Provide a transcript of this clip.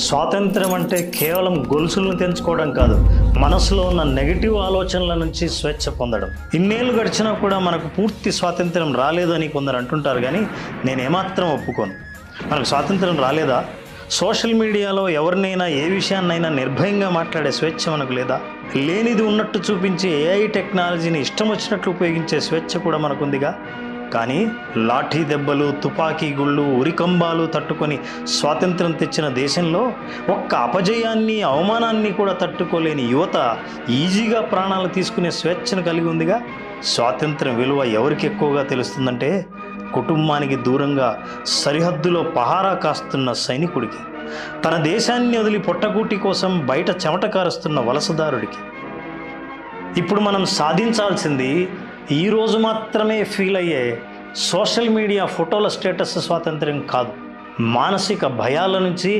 స్వాతంత్రం అంటే కేవలం గొలుసులను తెంచుకోవడం కాదు, మనసులో ఉన్న నెగిటివ్ ఆలోచనల నుంచి స్వేచ్ఛ పొందడం. ఇన్నేళ్ళు గడిచినా కూడా మనకు పూర్తి స్వాతంత్రం రాలేదని కొందరు అంటుంటారు, కానీ నేను ఏమాత్రం ఒప్పుకోను. మనకు స్వాతంత్రం రాలేదా? సోషల్ మీడియాలో ఎవరినైనా ఏ విషయాన్నైనా నిర్భయంగా మాట్లాడే స్వేచ్ఛ మనకు లేదా? లేనిది ఉన్నట్టు చూపించి ఏఐ టెక్నాలజీని ఇష్టం వచ్చినట్లు ఉపయోగించే స్వేచ్ఛ కూడా మనకుందిగా. కానీ లాఠీ దెబ్బలు, తుపాకీ గుళ్ళు, ఉరికంబాలు తట్టుకొని స్వాతంత్రం తెచ్చిన దేశంలో ఒక్క అపజయాన్ని, అవమానాన్ని కూడా తట్టుకోలేని యువత ఈజీగా ప్రాణాలు తీసుకునే స్వేచ్ఛను కలిగి ఉందిగా. స్వాతంత్రం విలువ ఎవరికి ఎక్కువగా తెలుస్తుందంటే కుటుంబానికి దూరంగా సరిహద్దులో పహారా కాస్తున్న సైనికుడికి, తన దేశాన్ని వదిలి పొట్టకూటి కోసం బయట చెమట కారుస్తున్న వలసదారుడికి. ఇప్పుడు మనం సాధించాల్సింది ఈరోజు మాత్రమే ఫీల్ అయ్యే సోషల్ మీడియా ఫోటోల స్టేటస్ స్వాతంత్ర్యం కాదు. మానసిక భయాల నుంచి,